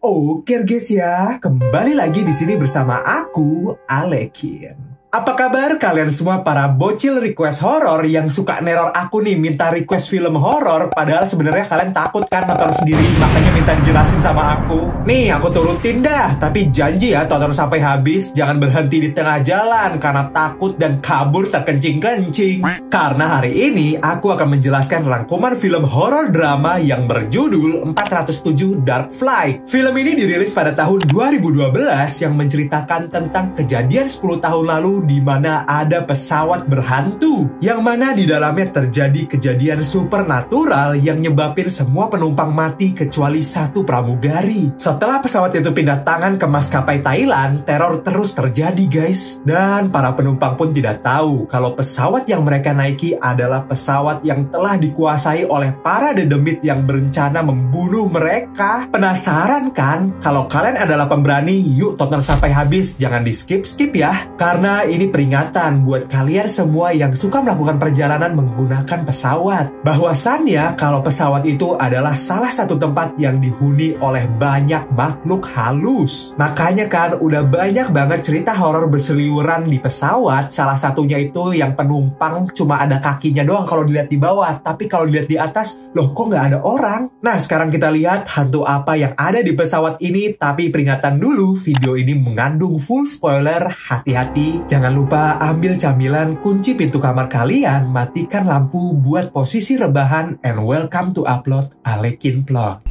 Oke guys ya, kembali lagi di sini bersama aku, Alekin. Apa kabar kalian semua para bocil request horror yang suka neror aku nih minta request film horror, padahal sebenarnya kalian takut kan nonton sendiri, makanya minta dijelasin sama aku. Nih aku turutin dah, tapi janji ya tonton sampai habis, jangan berhenti di tengah jalan karena takut dan kabur terkencing-kencing. Karena hari ini aku akan menjelaskan rangkuman film horror drama yang berjudul 407 Dark Flight. Film ini dirilis pada tahun 2012 yang menceritakan tentang kejadian 10 tahun lalu di mana ada pesawat berhantu, yang mana di dalamnya terjadi kejadian supernatural yang nyebabin semua penumpang mati kecuali satu pramugari. Setelah pesawat itu pindah tangan ke maskapai Thailand, teror terus terjadi guys. Dan para penumpang pun tidak tahu kalau pesawat yang mereka naiki adalah pesawat yang telah dikuasai oleh para dedemit yang berencana membunuh mereka. Penasaran kan? Kalau kalian adalah pemberani, yuk tonton sampai habis, jangan di skip-skip ya. Karena ini peringatan buat kalian semua yang suka melakukan perjalanan menggunakan pesawat. Bahwasannya kalau pesawat itu adalah salah satu tempat yang dihuni oleh banyak makhluk halus. Makanya kan udah banyak banget cerita horor berseliweran di pesawat. Salah satunya itu yang penumpang cuma ada kakinya doang kalau dilihat di bawah, tapi kalau dilihat di atas, loh kok nggak ada orang? Nah sekarang kita lihat hantu apa yang ada di pesawat ini. Tapi peringatan dulu, video ini mengandung full spoiler, hati-hati. Jangan lupa ambil camilan, kunci pintu kamar kalian, matikan lampu buat posisi rebahan, and welcome to upload Alekin Plot.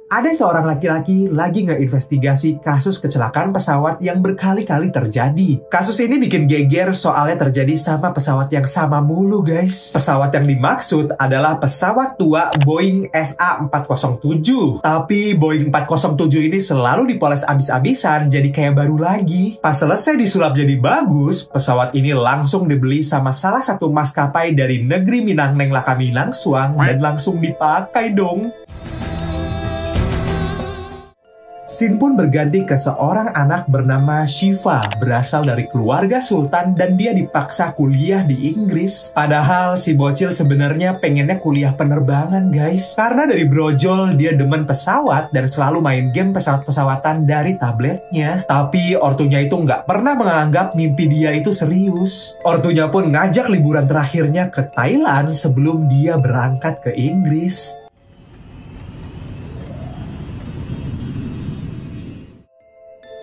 Ada seorang laki-laki lagi ngeinvestigasi kasus kecelakaan pesawat yang berkali-kali terjadi. Kasus ini bikin geger soalnya terjadi sama pesawat yang sama mulu guys. Pesawat yang dimaksud adalah pesawat tua Boeing SA-407. Tapi Boeing 407 ini selalu dipoles abis-abisan jadi kayak baru lagi. Pas selesai disulap jadi bagus, pesawat ini langsung dibeli sama salah satu maskapai dari negeri Minang Neng Laka Minang Suang dan langsung dipakai dong. Scene pun berganti ke seorang anak bernama Shiva, berasal dari keluarga sultan dan dia dipaksa kuliah di Inggris. Padahal si bocil sebenarnya pengennya kuliah penerbangan guys. Karena dari brojol dia demen pesawat dan selalu main game pesawat-pesawatan dari tabletnya. Tapi ortunya itu nggak pernah menganggap mimpi dia itu serius. Ortunya pun ngajak liburan terakhirnya ke Thailand sebelum dia berangkat ke Inggris.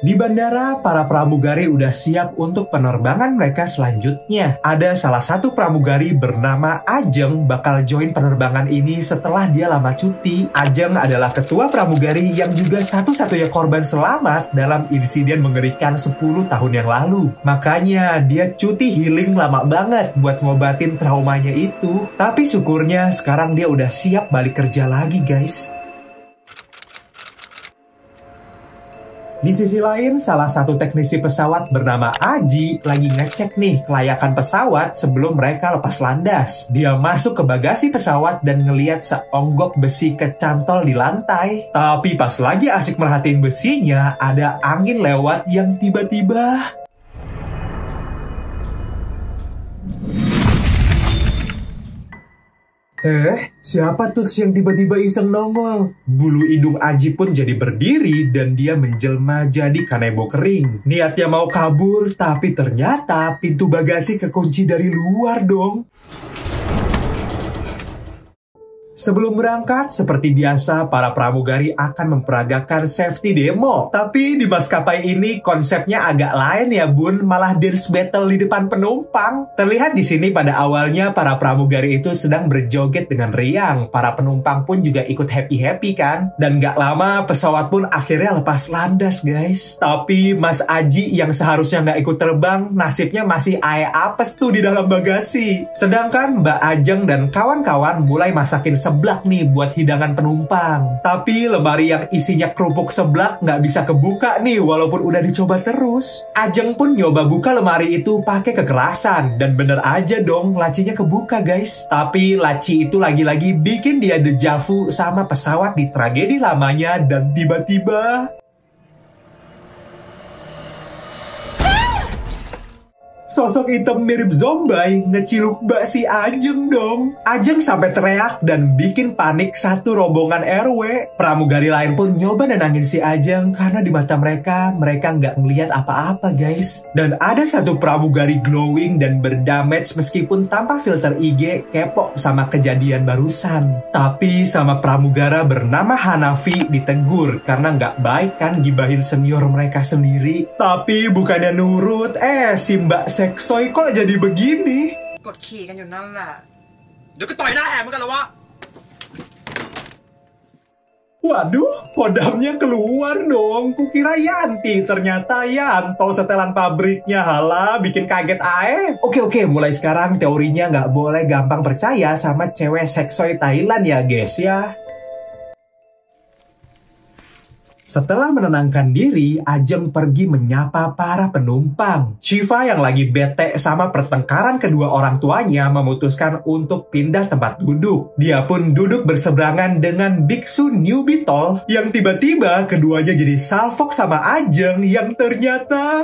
Di bandara, para pramugari udah siap untuk penerbangan mereka selanjutnya. Ada salah satu pramugari bernama Ajeng bakal join penerbangan ini setelah dia lama cuti. Ajeng adalah ketua pramugari yang juga satu-satunya korban selamat dalam insiden mengerikan 10 tahun yang lalu. Makanya dia cuti healing lama banget buat ngobatin traumanya itu. Tapi syukurnya sekarang dia udah siap balik kerja lagi guys. Di sisi lain, salah satu teknisi pesawat bernama Aji lagi ngecek nih kelayakan pesawat sebelum mereka lepas landas. Dia masuk ke bagasi pesawat dan ngeliat seonggok besi kecantol di lantai. Tapi pas lagi asik merhatiin besinya, ada angin lewat yang tiba-tiba... Siapa tuh yang tiba-tiba iseng nongol? Bulu hidung Aji pun jadi berdiri dan dia menjelma jadi kanebo kering. Niatnya mau kabur, tapi ternyata pintu bagasi kekunci dari luar dong. Sebelum berangkat, seperti biasa, para pramugari akan memperagakan safety demo. Tapi di maskapai ini konsepnya agak lain ya bun, malah dance battle di depan penumpang. Terlihat di sini pada awalnya para pramugari itu sedang berjoget dengan riang. Para penumpang pun juga ikut happy-happy kan. Dan gak lama pesawat pun akhirnya lepas landas guys. Tapi Mas Aji yang seharusnya gak ikut terbang, nasibnya masih apes tuh di dalam bagasi. Sedangkan Mbak Ajeng dan kawan-kawan mulai masakin seblak nih buat hidangan penumpang. Tapi lemari yang isinya kerupuk seblak nggak bisa kebuka nih walaupun udah dicoba terus. Ajeng pun nyoba buka lemari itu pakai kekerasan. Dan bener aja dong, lacinya kebuka guys. Tapi laci itu lagi-lagi bikin dia dejavu sama pesawat di tragedi lamanya dan tiba-tiba... sosok hitam mirip zombie ngeciluk bak si Ajeng dong. Ajeng sampai teriak dan bikin panik satu rombongan RW. Pramugari lain pun nyoba nenangin si Ajeng karena di mata mereka nggak ngeliat apa-apa guys. Dan ada satu pramugari glowing dan berdamage meskipun tanpa filter IG kepo sama kejadian barusan. Tapi sama pramugara bernama Hanafi ditegur karena nggak baik kan gibahin senior mereka sendiri. Tapi bukannya nurut, si Mbak Seksoy kok jadi begini? กดขี่กันอยู่นั่นแหละเดี๋ยวก็ต่อยหน้าแหกเหมือนกันเหรอวะ Waduh, kodamnya keluar dong. Kukira Yanti, ternyata Yanto setelan pabriknya. Halah, bikin kaget ae. Oke, mulai sekarang teorinya nggak boleh gampang percaya sama cewek seksoy Thailand ya guys ya. Setelah menenangkan diri, Ajeng pergi menyapa para penumpang. Shiva yang lagi bete sama pertengkaran kedua orang tuanya memutuskan untuk pindah tempat duduk. Dia pun duduk berseberangan dengan biksu New Beetle yang tiba-tiba keduanya jadi salfok sama Ajeng yang ternyata...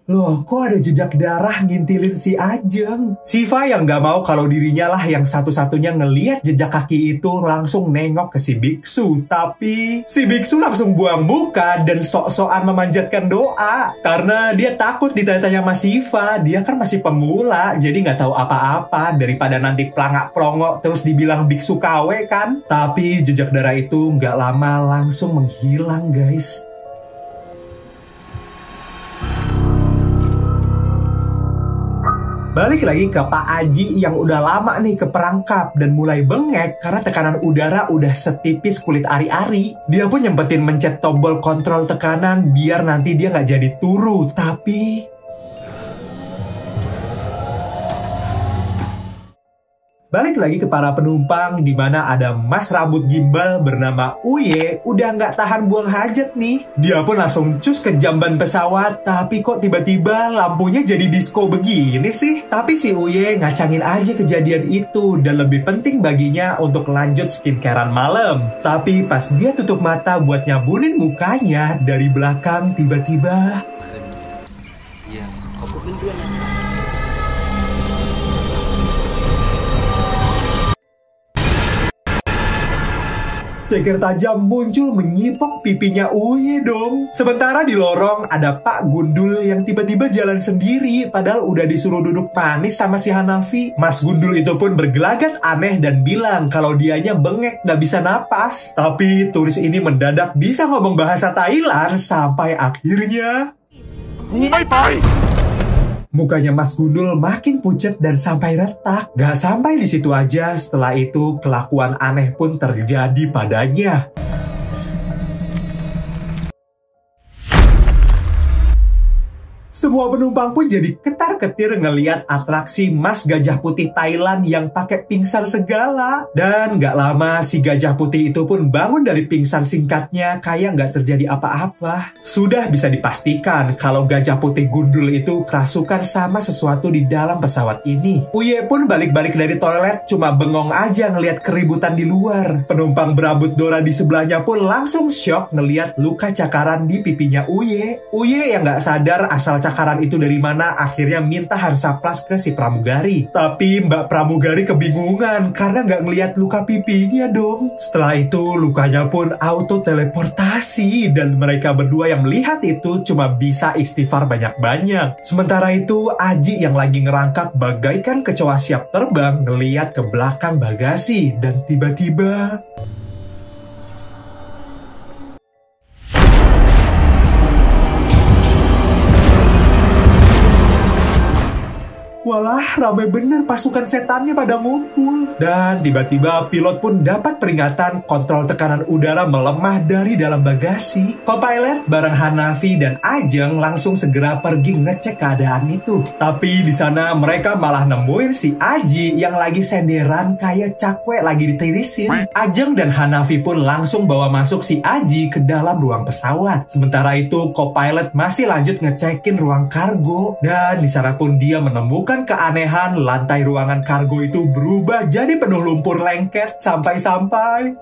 Loh, kok ada jejak darah ngintilin si Ajeng? Shiva yang gak mau kalau dirinya lah yang satu-satunya ngeliat jejak kaki itu langsung nengok ke si biksu. Tapi si biksu langsung buang muka dan sok-sokan memanjatkan doa. Karena dia takut ditanya-tanya sama Shiva. Dia kan masih pemula, jadi gak tahu apa-apa. Daripada nanti pelangak-pelongok terus dibilang biksu KW kan. Tapi jejak darah itu gak lama langsung menghilang guys. Balik lagi ke Pak Aji yang udah lama nih keperangkap dan mulai bengek karena tekanan udara udah setipis kulit ari-ari. Dia pun nyempetin mencet tombol kontrol tekanan biar nanti dia nggak jadi turu, tapi... Balik lagi ke para penumpang di mana ada mas rambut gimbal bernama Uye udah nggak tahan buang hajat nih. Dia pun langsung cus ke jamban pesawat, tapi kok tiba-tiba lampunya jadi disco begini sih? Tapi si Uye ngacangin aja kejadian itu dan lebih penting baginya untuk lanjut skincarean malam. Tapi pas dia tutup mata buat nyabunin mukanya, dari belakang tiba-tiba... Iya,ขอบคุณเพื่อนๆนะ ceker tajam muncul menyipok pipinya Uye dong. Sementara di lorong ada Pak Gundul yang tiba-tiba jalan sendiri padahal udah disuruh duduk manis sama si Hanafi. Mas Gundul itu pun bergelagat aneh dan bilang kalau dianya bengek gak bisa napas. Tapi turis ini mendadak bisa ngomong bahasa Thailand sampai akhirnya... Mukanya Mas Gundul makin pucet dan sampai retak. Gak sampai di situ aja, setelah itu kelakuan aneh pun terjadi padanya. Semua penumpang pun jadi ketar-ketir ngeliat atraksi Mas Gajah Putih Thailand yang pakai pingsan segala. Dan gak lama si Gajah Putih itu pun bangun dari pingsan singkatnya kayak gak terjadi apa-apa. Sudah bisa dipastikan kalau Gajah Putih Gundul itu kerasukan sama sesuatu di dalam pesawat ini. Uye pun balik-balik dari toilet cuma bengong aja ngeliat keributan di luar. Penumpang berambut Dora di sebelahnya pun langsung shock ngeliat luka cakaran di pipinya Uye. Uye yang gak sadar asal cakaran itu dari mana akhirnya minta Hansapras ke si pramugari. Tapi Mbak Pramugari kebingungan karena nggak ngeliat luka pipinya dong. Setelah itu lukanya pun auto teleportasi dan mereka berdua yang melihat itu cuma bisa istighfar banyak-banyak. Sementara itu Aji yang lagi ngerangkak bagaikan kecoa siap terbang ngeliat ke belakang bagasi dan tiba-tiba... Walah, rame bener pasukan setannya pada ngumpul. Dan tiba-tiba pilot pun dapat peringatan kontrol tekanan udara melemah dari dalam bagasi. Co-pilot bareng Hanafi dan Ajeng langsung segera pergi ngecek keadaan itu. Tapi di sana mereka malah nemuin si Aji yang lagi senderan kayak cakwe lagi ditirisin. Ajeng dan Hanafi pun langsung bawa masuk si Aji ke dalam ruang pesawat. Sementara itu co-pilot masih lanjut ngecekin ruang kargo. Dan di sana pun dia menemukan keanehan lantai ruangan kargo itu berubah jadi penuh lumpur lengket sampai-sampai.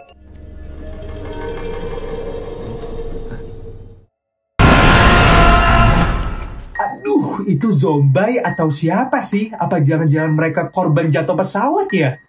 Aduh, itu zombie atau siapa sih? Apa jangan-jangan mereka korban jatuh pesawat ya?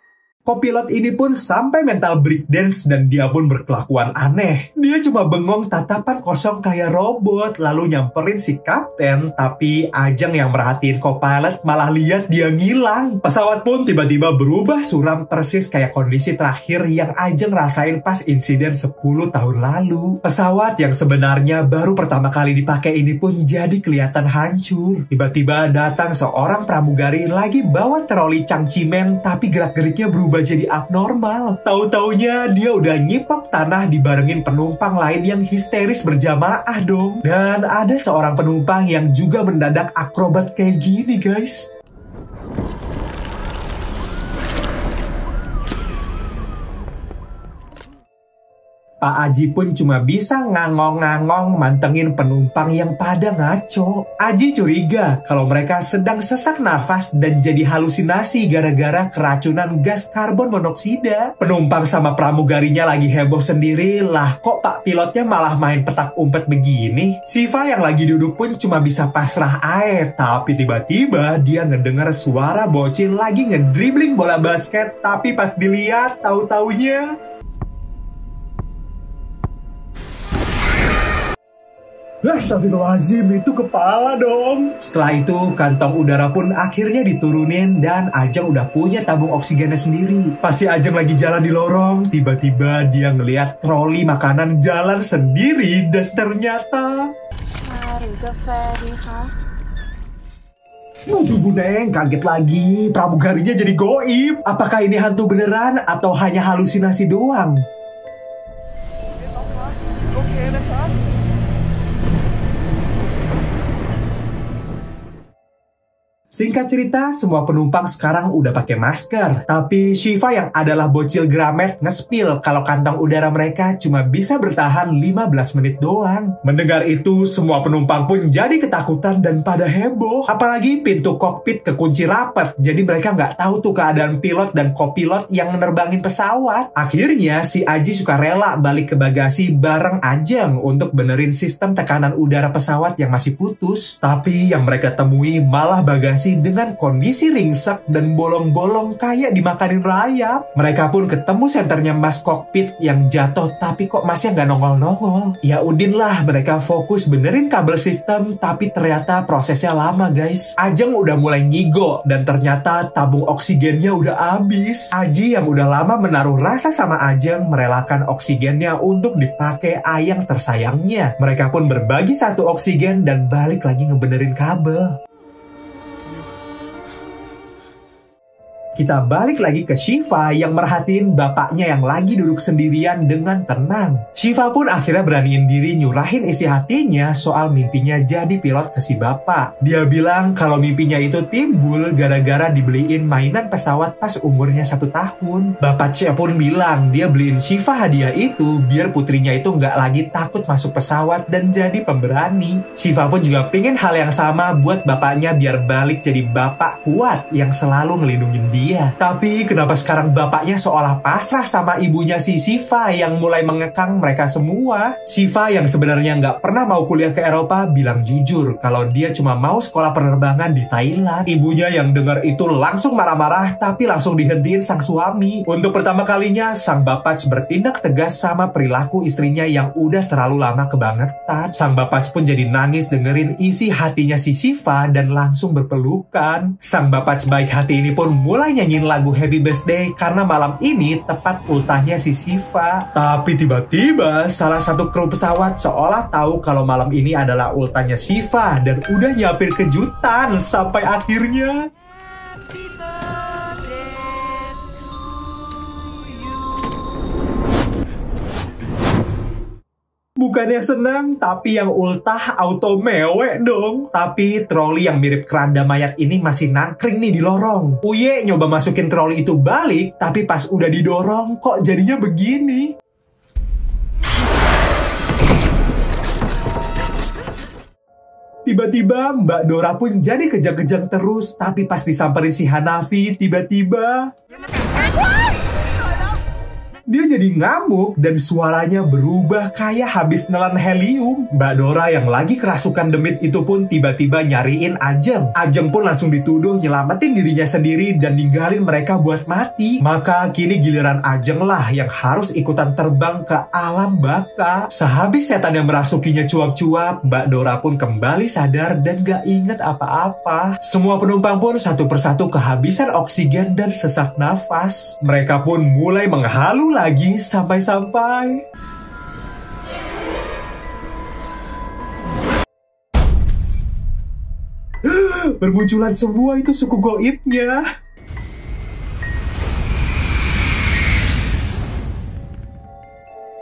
Kopilot ini pun sampai mental breakdance dan dia pun berkelakuan aneh. Dia cuma bengong tatapan kosong kayak robot lalu nyamperin si kapten, tapi Ajeng yang merhatiin kopilot malah lihat dia ngilang. Pesawat pun tiba-tiba berubah suram persis kayak kondisi terakhir yang Ajeng rasain pas insiden 10 tahun lalu. Pesawat yang sebenarnya baru pertama kali dipakai ini pun jadi kelihatan hancur. Tiba-tiba datang seorang pramugari lagi bawa troli cangcimen tapi gerak-geriknya berubah jadi abnormal. Tahu-taunya dia udah nyipok tanah dibarengin penumpang lain yang histeris berjamaah dong. Dan ada seorang penumpang yang juga mendadak akrobat kayak gini guys. Pak Aji pun cuma bisa ngangong-ngangong mantengin penumpang yang pada ngaco. Aji curiga kalau mereka sedang sesak nafas dan jadi halusinasi gara-gara keracunan gas karbon monoksida. Penumpang sama pramugarinya lagi heboh sendiri, lah kok Pak pilotnya malah main petak umpet begini. Siva yang lagi duduk pun cuma bisa pasrah air, tapi tiba-tiba dia ngedengar suara bocil lagi ngedribbling bola basket, tapi pas dilihat tahu-taunya Astagfirullahaladzim, itu kepala dong. Setelah itu kantong udara pun akhirnya diturunin dan Ajeng udah punya tabung oksigennya sendiri. Pas si Ajeng lagi jalan di lorong, tiba-tiba dia ngeliat troli makanan jalan sendiri dan ternyata Nuju Buneng kaget lagi, pramugarinya jadi goib. Apakah ini hantu beneran atau hanya halusinasi doang? Singkat cerita, semua penumpang sekarang udah pakai masker. Tapi Shiva yang adalah bocil Gramet nge-spill kalau kantong udara mereka cuma bisa bertahan 15 menit doang. Mendengar itu, semua penumpang pun jadi ketakutan dan pada heboh. Apalagi pintu kokpit kekunci rapat, jadi mereka nggak tahu tuh keadaan pilot dan kopilot yang menerbangin pesawat. Akhirnya, si Aji suka rela balik ke bagasi bareng Ajeng untuk benerin sistem tekanan udara pesawat yang masih putus. Tapi yang mereka temui malah bagasi dengan kondisi ringsek dan bolong-bolong kayak dimakanin rayap. Mereka pun ketemu senternya mas kokpit yang jatuh tapi kok masnya nggak nongol-nongol. Ya udin lah, mereka fokus benerin kabel sistem tapi ternyata prosesnya lama guys. Ajeng udah mulai ngigo dan ternyata tabung oksigennya udah habis. Aji yang udah lama menaruh rasa sama Ajeng merelakan oksigennya untuk dipakai ayang tersayangnya. Mereka pun berbagi satu oksigen dan balik lagi ngebenerin kabel. Kita balik lagi ke Shiva yang merhatiin bapaknya yang lagi duduk sendirian dengan tenang. Shiva pun akhirnya beraniin diri nyurahin isi hatinya soal mimpinya jadi pilot ke si bapak. Dia bilang kalau mimpinya itu timbul gara-gara dibeliin mainan pesawat pas umurnya 1 tahun. Bapaknya pun bilang dia beliin Shiva hadiah itu biar putrinya itu nggak lagi takut masuk pesawat dan jadi pemberani. Shiva pun juga pengen hal yang sama buat bapaknya biar balik jadi bapak kuat yang selalu ngelindungin dia. Tapi kenapa sekarang bapaknya seolah pasrah sama ibunya si Shiva yang mulai mengekang mereka semua? Shiva yang sebenarnya nggak pernah mau kuliah ke Eropa bilang jujur kalau dia cuma mau sekolah penerbangan di Thailand. Ibunya yang dengar itu langsung marah-marah tapi langsung dihentiin sang suami. Untuk pertama kalinya sang bapak bertindak tegas sama perilaku istrinya yang udah terlalu lama kebangetan. Sang bapak pun jadi nangis dengerin isi hatinya si Shiva dan langsung berpelukan. Sang bapak baik hati ini pun mulai nyanyiin lagu Happy Birthday karena malam ini tepat ultahnya si Shiva. Tapi tiba-tiba salah satu kru pesawat seolah tahu kalau malam ini adalah ultahnya Shiva dan udah nyiapin kejutan sampai akhirnya Bukannya senang, tapi yang ultah auto mewek dong. Tapi troli yang mirip keranda mayat ini masih nangkring nih di lorong. Uye nyoba masukin troli itu balik, tapi pas udah didorong kok jadinya begini. Tiba-tiba Mbak Dora pun jadi kejang-kejang terus, tapi pas disamperin si Hanafi, tiba-tiba dia jadi ngamuk dan suaranya berubah kayak habis nelan helium. Mbak Dora yang lagi kerasukan demit itu pun tiba-tiba nyariin Ajeng. Ajeng pun langsung dituduh nyelamatin dirinya sendiri dan ninggalin mereka buat mati. Maka kini giliran Ajeng lah yang harus ikutan terbang ke alam baka. Sehabis setan yang merasukinya cuap-cuap, Mbak Dora pun kembali sadar dan gak inget apa-apa. Semua penumpang pun satu persatu kehabisan oksigen dan sesak nafas. Mereka pun mulai menghalu lagi sampai-sampai bermunculan semua itu suku goibnya.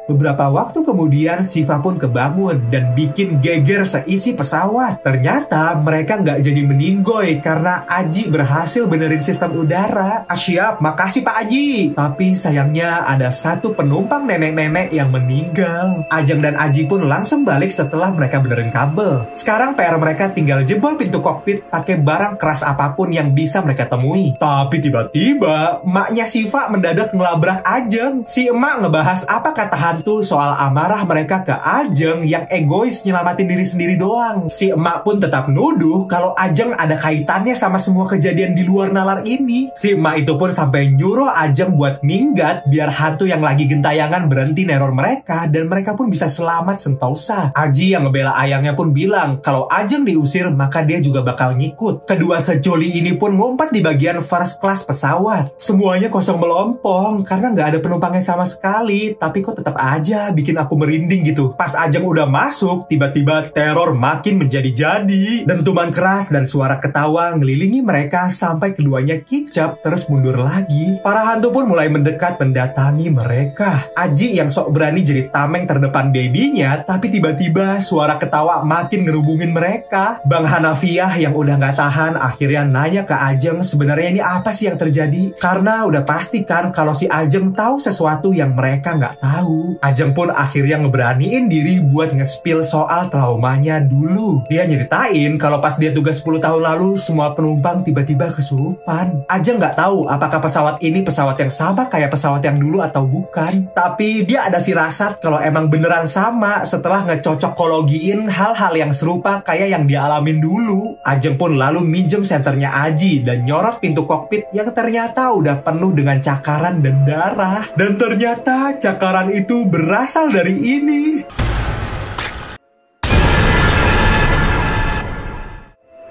Beberapa waktu kemudian, Siva pun kebangun dan bikin geger seisi pesawat. Ternyata mereka nggak jadi meninggoy karena Aji berhasil benerin sistem udara. Siap, makasih Pak Aji. Tapi sayangnya ada satu penumpang nenek-nenek yang meninggal. Ajeng dan Aji pun langsung balik setelah mereka benerin kabel. Sekarang PR mereka tinggal jebol pintu kokpit pakai barang keras apapun yang bisa mereka temui. Tapi tiba-tiba, emaknya Siva mendadak ngelabrak Ajeng. Si emak ngebahas apa kata hantu soal amarah mereka ke Ajeng yang egois nyelamatin diri sendiri doang. Si emak pun tetap nuduh kalau Ajeng ada kaitannya sama semua kejadian di luar nalar ini. Si emak itu pun sampai nyuruh Ajeng buat minggat biar hantu yang lagi gentayangan berhenti neror mereka dan mereka pun bisa selamat sentosa. Aji yang ngebela ayangnya pun bilang kalau Ajeng diusir maka dia juga bakal ngikut. Kedua sejoli ini pun ngumpet di bagian first class pesawat. Semuanya kosong melompong karena nggak ada penumpangnya sama sekali, tapi kok tetap aja bikin aku merinding gitu. Pas Ajeng udah masuk, tiba-tiba teror makin menjadi-jadi. Dentuman keras dan suara ketawa ngelilingi mereka sampai keduanya kicap terus mundur lagi. Para hantu pun mulai mendekat mendatangi mereka. Aji yang sok berani jadi tameng terdepan babynya, tapi tiba-tiba suara ketawa makin ngerubungin mereka. Bang Hanafiah yang udah gak tahan akhirnya nanya ke Ajeng sebenarnya ini apa sih yang terjadi. Karena udah pasti kan kalau si Ajeng tahu sesuatu yang mereka gak tahu. Ajeng pun akhirnya ngeberaniin diri buat nge-spill soal traumanya dulu. Dia nyeritain kalau pas dia tugas 10 tahun lalu semua penumpang tiba-tiba kesurupan. Ajeng nggak tahu apakah pesawat ini pesawat yang sama kayak pesawat yang dulu atau bukan. Tapi dia ada firasat kalau emang beneran sama setelah ngecocokologiin hal-hal yang serupa kayak yang dia alamin dulu. Ajeng pun lalu minjem senternya Aji dan nyorot pintu kokpit yang ternyata udah penuh dengan cakaran dan darah. Dan ternyata cakaran itu berasal dari ini.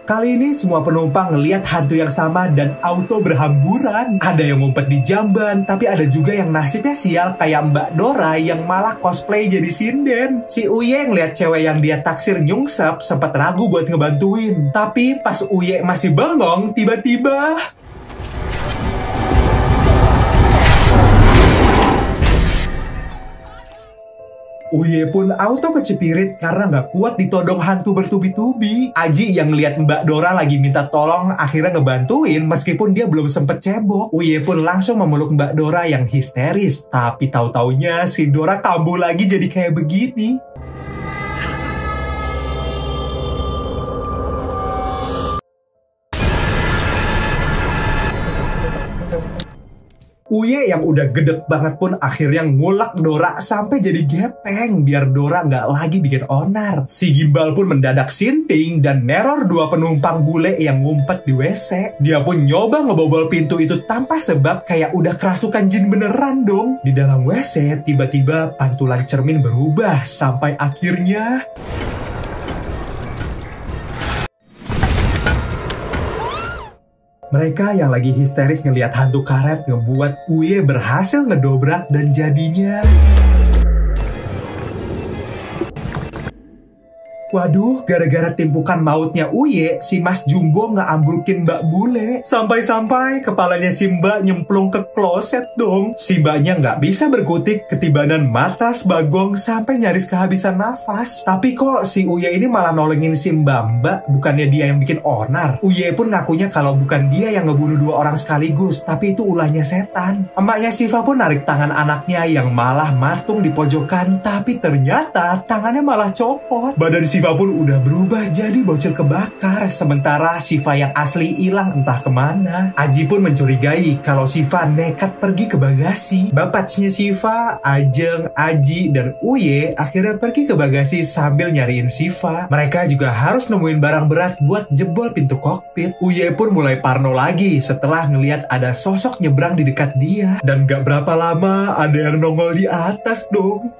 Kali ini semua penumpang ngeliat hantu yang sama dan auto berhamburan. Ada yang ngumpet di jamban, tapi ada juga yang nasibnya sial kayak Mbak Dora yang malah cosplay jadi sinden. Si Uye ngeliat cewek yang dia taksir nyungsep sempat ragu buat ngebantuin. Tapi pas Uye masih bengong, tiba-tiba Uye pun auto kecepirit karena nggak kuat ditodong hantu bertubi-tubi. Aji yang ngeliat Mbak Dora lagi minta tolong akhirnya ngebantuin meskipun dia belum sempet cebok. Uye pun langsung memeluk Mbak Dora yang histeris. Tapi tahu-taunya si Dora kambuh lagi jadi kayak begini. Uye yang udah gedek banget pun akhirnya ngulak Dora sampai jadi gepeng biar Dora nggak lagi bikin onar. Si Gimbal pun mendadak sinting dan neror dua penumpang bule yang ngumpet di WC. Dia pun nyoba ngebobol pintu itu tanpa sebab kayak udah kerasukan jin beneran dong. Di dalam WC tiba-tiba pantulan cermin berubah sampai akhirnya mereka yang lagi histeris ngelihat hantu karet ngebuat Uye berhasil ngedobrak dan jadinya Waduh, gara-gara timpukan mautnya Uye, si Mas Jumbo ngeambrukin Mbak Bule. Sampai-sampai kepalanya si Mbak nyemplung ke kloset dong. Si Mbaknya nggak bisa berkutik, ketibanan matras Bagong sampai nyaris kehabisan nafas. Tapi kok si Uye ini malah nolongin si Mbak, bukannya dia yang bikin onar. Uye pun ngakunya kalau bukan dia yang ngebunuh 2 orang sekaligus, tapi itu ulahnya setan. Emaknya Siva pun narik tangan anaknya yang malah matung di pojokan, tapi ternyata tangannya malah copot. Badan Siva pun udah berubah jadi bocil kebakar, sementara Siva yang asli hilang entah kemana. Aji pun mencurigai kalau Siva nekat pergi ke bagasi. Bapaknya Siva, Ajeng, Aji, dan Uye akhirnya pergi ke bagasi sambil nyariin Siva. Mereka juga harus nemuin barang berat buat jebol pintu kokpit. Uye pun mulai parno lagi setelah ngelihat ada sosok nyebrang di dekat dia. Dan gak berapa lama ada yang nongol di atas dong.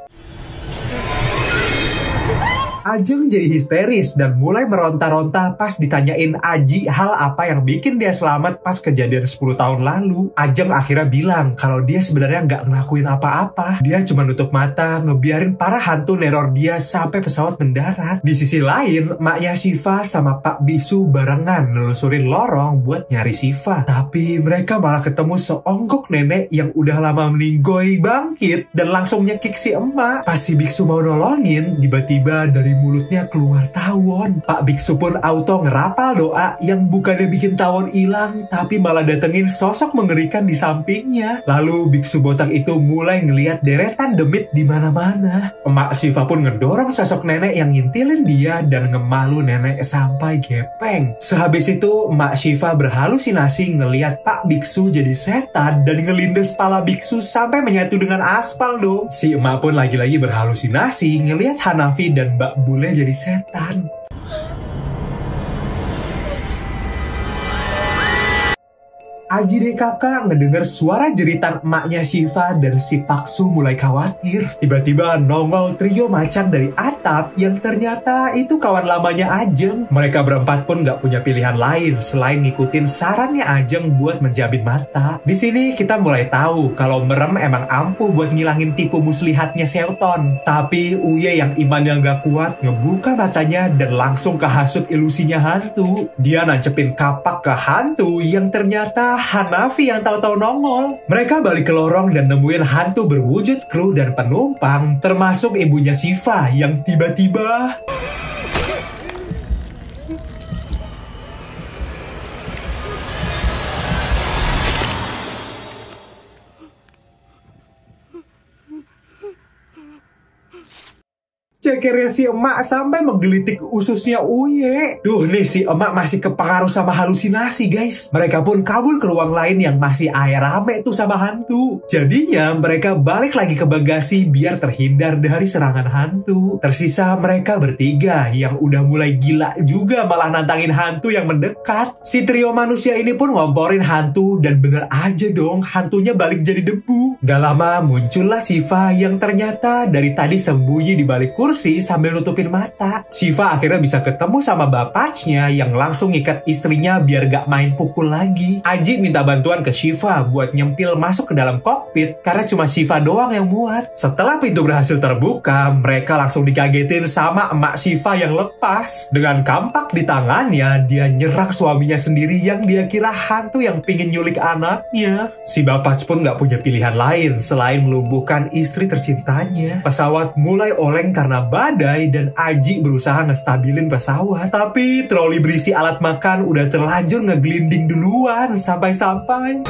Ajeng jadi histeris dan mulai meronta-ronta pas ditanyain Aji hal apa yang bikin dia selamat pas kejadian 10 tahun lalu. Ajeng akhirnya bilang kalau dia sebenarnya nggak ngelakuin apa-apa. Dia cuma nutup mata, ngebiarin para hantu neror dia sampai pesawat mendarat. Di sisi lain, maknya Siva sama Pak Bisu barengan nelusurin lorong buat nyari Siva. Tapi mereka malah ketemu seonggok nenek yang udah lama meninggoy bangkit dan langsung nyekik si emak. Pas si biksu mau nolongin, tiba-tiba dari mulutnya keluar tawon. Pak biksu pun auto ngerapal doa yang bukannya bikin tawon hilang, tapi malah datengin sosok mengerikan di sampingnya. Lalu biksu botak itu mulai ngeliat deretan demit di mana-mana. Emak Siva pun ngedorong sosok nenek yang ngintilin dia dan ngemalu nenek sampai gepeng. Sehabis itu, emak Siva berhalusinasi ngeliat Pak biksu jadi setan dan ngelindes pala biksu sampai menyatu dengan aspal dong. Si emak pun lagi-lagi berhalusinasi ngeliat Hanafi dan Mbak Bule jadi setan. Aji deh kakak ngedenger suara jeritan emaknya Siva dan si Paksu mulai khawatir. Tiba-tiba nongol trio macan dari atap yang ternyata itu kawan lamanya Ajeng. Mereka berempat pun gak punya pilihan lain selain ngikutin sarannya Ajeng buat menjabin mata. Di sini kita mulai tahu kalau merem emang ampuh buat ngilangin tipu muslihatnya Shelton. Tapi Uye yang imannya gak kuat ngebuka matanya dan langsung kehasut ilusinya hantu. Dia nancepin kapak ke hantu yang ternyata Hanafi yang tahu-tahu nongol. Mereka balik ke lorong dan nemuin hantu berwujud kru dan penumpang, termasuk ibunya Siva yang tiba-tiba cekernya si emak sampai menggelitik ususnya Uye. Duh nih si emak masih kepengaruh sama halusinasi guys. Mereka pun kabur ke ruang lain yang masih rame tuh sama hantu. Jadinya mereka balik lagi ke bagasi biar terhindar dari serangan hantu. Tersisa mereka bertiga yang udah mulai gila juga malah nantangin hantu yang mendekat. Si trio manusia ini pun ngomporin hantu dan bener aja dong hantunya balik jadi debu. Gak lama muncullah Siva yang ternyata dari tadi sembunyi di balik kursi sambil nutupin mata. Siva akhirnya bisa ketemu sama bapaknya yang langsung ngikat istrinya biar gak main pukul lagi. Aji minta bantuan ke Siva buat nyempil masuk ke dalam kokpit karena cuma Siva doang yang muat. Setelah pintu berhasil terbuka, mereka langsung dikagetin sama emak Siva yang lepas. Dengan kampak di tangannya, dia nyerang suaminya sendiri yang dia kira hantu yang pingin nyulik anaknya. Si bapak pun gak punya pilihan lain selain melumpuhkan istri tercintanya. Pesawat mulai oleng karena badai dan Aji berusaha ngestabilin pesawat. Tapi troli berisi alat makan udah terlanjur ngeglinding duluan sampai-sampai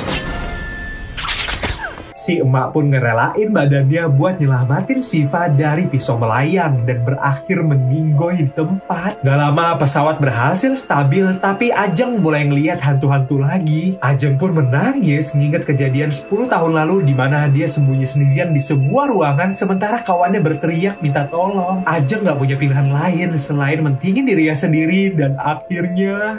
si emak pun ngerelain badannya buat nyelamatin Siva dari pisau melayang dan berakhir meninggoy di tempat. Gak lama pesawat berhasil stabil, tapi Ajeng mulai ngeliat hantu-hantu lagi. Ajeng pun menangis nginget kejadian 10 tahun lalu di mana dia sembunyi sendirian di sebuah ruangan sementara kawannya berteriak minta tolong. Ajeng gak punya pilihan lain selain mentingin dirinya sendiri dan akhirnya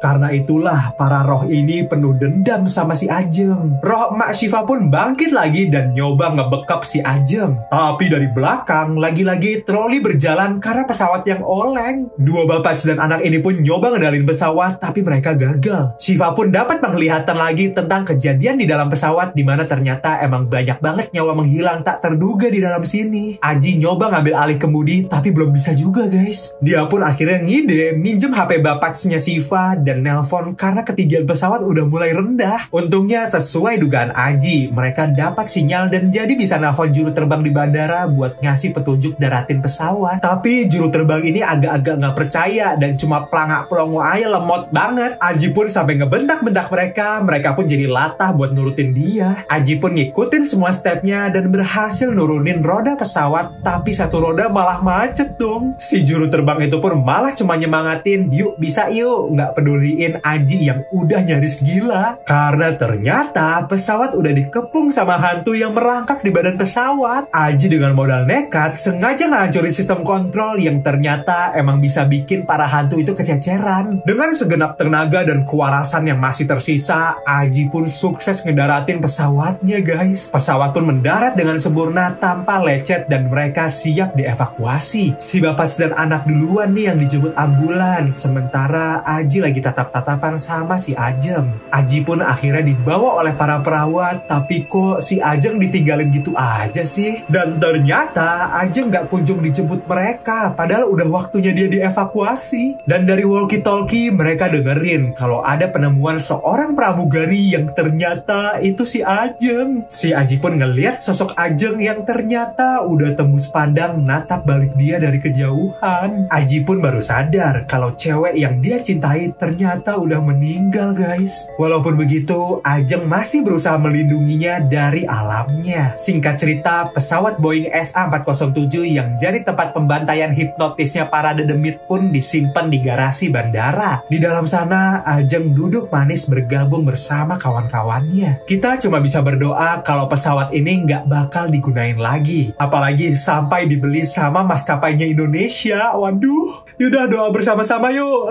Karena itulah para roh ini penuh dendam sama si Ajeng. Roh emak Syifa pun bangkit lagi dan nyoba ngebekap si Ajeng. Tapi dari belakang, lagi-lagi troli berjalan karena pesawat yang oleng. Dua bapak dan anak ini pun nyoba ngedalin pesawat, tapi mereka gagal. Syifa pun dapat penglihatan lagi tentang kejadian di dalam pesawat, di mana ternyata emang banyak banget nyawa menghilang tak terduga di dalam sini. Aji nyoba ngambil alih kemudi, tapi belum bisa juga guys. Dia pun akhirnya ngide minjem HP bapaknya Syifa dan nelpon karena ketinggian pesawat udah mulai rendah. Untungnya sesuai dugaan Aji, mereka dapat sinyal dan jadi bisa nelpon juru terbang di bandara buat ngasih petunjuk daratin pesawat. Tapi juru terbang ini agak-agak nggak percaya dan cuma pelangak-pelongo aja, lemot banget. Aji pun sampai ngebentak-bentak mereka pun jadi latah buat nurutin dia. Aji pun ngikutin semua stepnya dan berhasil nurunin roda pesawat, tapi satu roda malah macet dong. Si juru terbang itu pun malah cuma nyemangatin, yuk bisa yuk, nggak peduliin Aji yang udah nyaris gila. Karena ternyata pesawat udah dikepung sama hantu yang merangkak di badan pesawat. Aji dengan modal nekat sengaja ngancurin sistem kontrol yang ternyata emang bisa bikin para hantu itu kececeran. Dengan segenap tenaga dan kewarasan yang masih tersisa, Aji pun sukses ngedaratin pesawatnya guys. Pesawat pun mendarat dengan sempurna tanpa lecet dan mereka siap dievakuasi. Si bapak dan anak duluan nih yang dijemput ambulan, sementara Aji lagi tatap-tatapan sama si Ajeng. Aji pun akhirnya dibawa oleh para perawat, tapi kok si Ajeng ditinggalin gitu aja sih? Dan ternyata Ajeng nggak kunjung dijemput mereka, padahal udah waktunya dia dievakuasi. Dan dari walkie-talkie mereka dengerin kalau ada penemuan seorang pramugari yang ternyata itu si Ajeng. Si Aji pun ngeliat sosok Ajeng yang ternyata udah tembus pandang natap balik dia dari kejauhan. Aji pun baru sadar kalau cewek yang dia cintai ternyata udah meninggal guys. Walaupun begitu, Ajeng masih berusaha melindunginya dari alamnya. Singkat cerita, pesawat Boeing SA-407 yang jadi tempat pembantaian hipnotisnya para dedemit pun disimpan di garasi bandara. Di dalam sana, Ajeng duduk manis bergabung bersama kawan-kawannya. Kita cuma bisa berdoa kalau pesawat ini nggak bakal digunain lagi. Apalagi sampai dibeli sama maskapainya Indonesia. Waduh, yaudah doa bersama-sama yuk.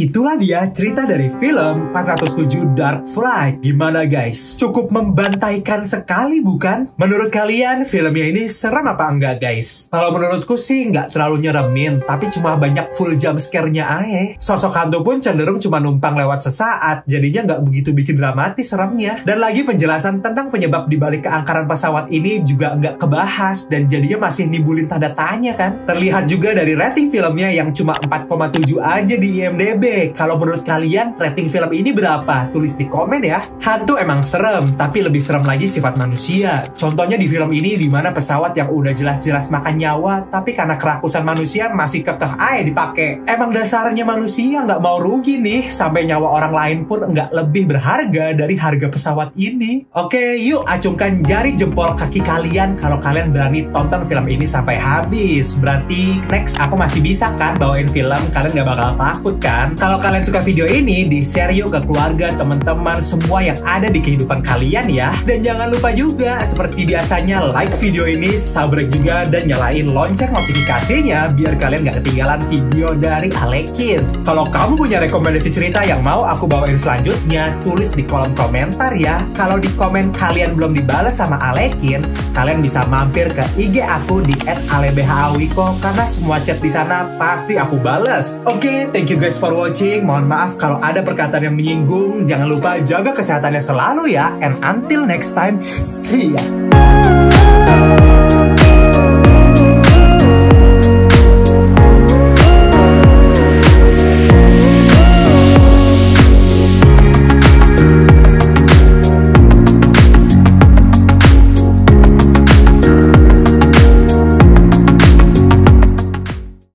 Itulah dia cerita dari film 407 Dark Flight. Gimana guys? Cukup membantaikan sekali bukan? Menurut kalian filmnya ini serem apa enggak guys? Kalau menurutku sih nggak terlalu nyeremin, tapi cuma banyak full jump scare-nya aja. Sosok hantu pun cenderung cuma numpang lewat sesaat, jadinya nggak begitu bikin dramatis seremnya. Dan lagi penjelasan tentang penyebab dibalik keangkaran pesawat ini juga nggak kebahas, dan jadinya masih nimbulin tanda tanya kan? Terlihat juga dari rating filmnya yang cuma 4,7 aja di IMDb. Kalau menurut kalian rating film ini berapa? Tulis di komen ya. Hantu emang serem, tapi lebih serem lagi sifat manusia. Contohnya di film ini di mana pesawat yang udah jelas-jelas makan nyawa, tapi karena kerakusan manusia masih kekeh aja dipakai. Emang dasarnya manusia nggak mau rugi nih, sampai nyawa orang lain pun nggak lebih berharga dari harga pesawat ini. Oke, yuk acungkan jari jempol kaki kalian kalau kalian berani tonton film ini sampai habis. Berarti next aku masih bisa kan bawain film, kalian nggak bakal takut kan? Kalau kalian suka video ini, di-share yuk ke keluarga, teman-teman, semua yang ada di kehidupan kalian ya. Dan jangan lupa juga, seperti biasanya, like video ini, subscribe juga, dan nyalain lonceng notifikasinya, biar kalian gak ketinggalan video dari Alekin. Kalau kamu punya rekomendasi cerita yang mau aku bawain selanjutnya, tulis di kolom komentar ya. Kalau di komen kalian belum dibalas sama Alekin, kalian bisa mampir ke IG aku di @alebhawiko, karena semua chat di sana pasti aku balas. Oke, thank you guys for watching. Mohon maaf kalau ada perkataan yang menyinggung. Jangan lupa jaga kesehatannya selalu ya. And until next time, see ya.